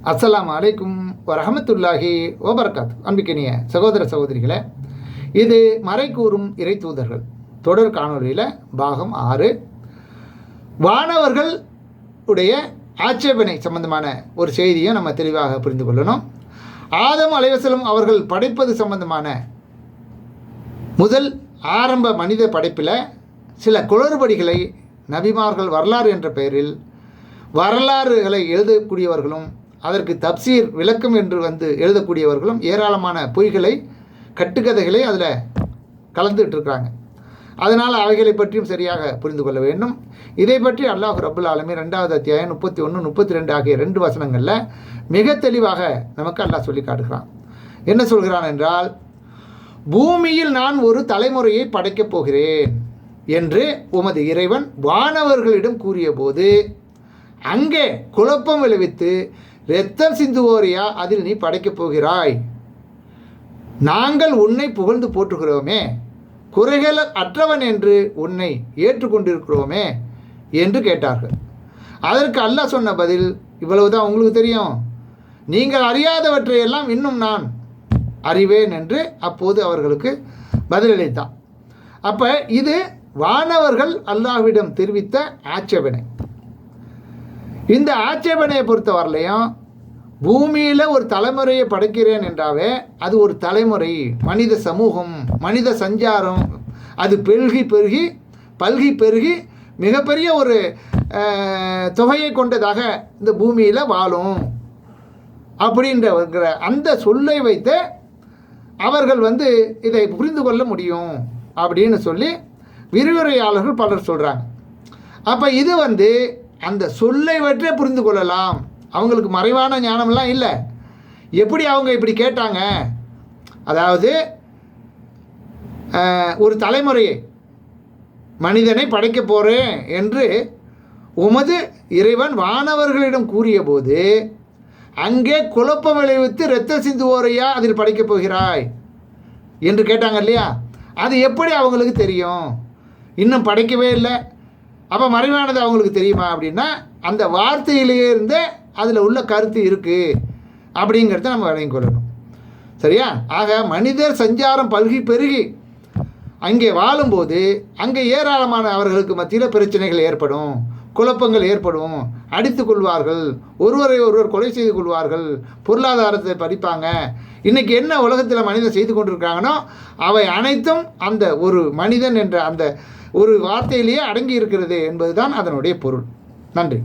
அஸ்ஸலாமு அலைக்கும் வரஹமத்துல்லாஹி வபரகாத்து. அன்பிக்கினிய சகோதர சகோதரிகளே, இது மறைக்கூறும் இறை தூதர்கள் தொடர் காணொலியில் பாகம் 6. வானவர்கள் உடைய ஆட்சேபனை சம்பந்தமான ஒரு செய்தியை நம்ம தெளிவாக புரிந்து கொள்ளணும். ஆதம் அலைஹிஸ்ஸலாம் அவர்கள் படைப்பது சம்பந்தமான முதல் ஆரம்ப மனித படைப்பில் சில குளறுபடிகளை நபிமார்கள் வரலாறு என்ற பெயரில் வரலாறுகளை எழுதக்கூடியவர்களும் அதற்கு தப்சீர் விளக்கம் என்று எழுதக்கூடியவர்களும் ஏராளமான பொய்களை கட்டுக்கதைகளை அதில் கலந்துகிட்டு இருக்கிறாங்க. அதனால் அவைகளை பற்றியும் சரியாக புரிந்து கொள்ள வேண்டும். இதை பற்றி அல்லாஹ் ரப்புல் ஆலமீன் 2வது அத்தியாயம் 31, 32 ஆகிய 2 வசனங்களில் மிக தெளிவாக நமக்கு அல்லாஹ் சொல்லி காட்டுகிறான். என்ன சொல்கிறான் என்றால், பூமியில் நான் ஒரு தலைமுறையை படைக்கப் போகிறேன் என்று உமது இறைவன் வானவர்களிடம் கூறிய போது அங்கே குழப்பம் விளைவித்து இரத்தம் சிந்துவோரையா அதில் நீ படைக்கப் போகிறாய்? நாங்கள் உன்னை புகழ்ந்து போற்றுகிறோமே, குறைகள் அற்றவன் என்று உன்னை ஏற்றுக்கொண்டிருக்கிறோமே என்று கேட்டார்கள். அதற்கு அல்லாஹ் சொன்ன பதில் இவ்வளவுதான் உங்களுக்கு தெரியும், நீங்கள் அறியாதவற்றையெல்லாம் இன்னும் நான் அறிவேன் என்று அப்போது அவர்களுக்கு பதிலளித்தான். அப்போ இது வானவர்கள் அல்லாஹ்விடம் தெரிவித்த ஆட்சேபனை. இந்த ஆட்சேபனையை பொறுத்த வரலையும் பூமியில் ஒரு தலைமுறையை படைக்கிறேன் என்றாவே அது ஒரு தலைமுறை, மனித சமூகம், மனித சஞ்சாரம், அது பல்கி பெருகி மிகப்பெரிய ஒரு தொகையை கொண்டதாக இந்த பூமியில் வாழும் அப்படின்ற அந்த சொல்லை வைத்து அவர்கள் இதை புரிந்து கொள்ள முடியும் அப்படின்னு சொல்லி விரிவுரையாளர்கள் பலர் சொல்கிறாங்க. அப்போ இது அந்த சொல்லை வற்றே புரிந்து கொள்ளலாம், அவங்களுக்கு மறைவான ஞானம்லாம் இல்லை. எப்படி அவங்க இப்படி கேட்டாங்க? அதாவது ஒரு தலைமுறையை மனிதனை படைக்க போகிறேன் என்று உமது இறைவன் வானவர்களிடம் கூறிய போது அங்கே குழப்பம் விளைவித்து இரத்த சிந்துவோரையா அதில் படைக்கப் போகிறாய் என்று கேட்டாங்க இல்லையா? அது எப்படி அவங்களுக்கு தெரியும்? இன்னும் படைக்கவே இல்லை, அப்போ மறைவானது அவங்களுக்கு தெரியுமா அப்படின்னா அந்த வார்த்தையிலேயே இருந்தே அதில் உள்ள கருத்து இருக்குது அப்படிங்கிறத நம்ம விளங்கிக் கொள்ளணும். சரியா? ஆக மனிதர் சஞ்சாரம் பல்கி பெருகி அங்கே வாழும்போது அங்கே ஏராளமான அவர்களுக்கு மத்தியில் பிரச்சனைகள் ஏற்படும், குழப்பங்கள் ஏற்படும், அடித்து கொள்வார்கள், ஒருவரை ஒருவர் கொலை செய்து கொள்வார்கள், பொருளாதாரத்தை பறிப்பாங்க. இன்றைக்கி என்ன உலகத்தில் மனிதன் செய்து கொண்டிருக்காங்களோ அவை அனைத்தும் அந்த ஒரு மனிதன் என்ற அந்த ஒரு வார்த்தையிலேயே அடங்கி இருக்கிறது என்பதுதான் அதனுடைய பொருள். நன்றி.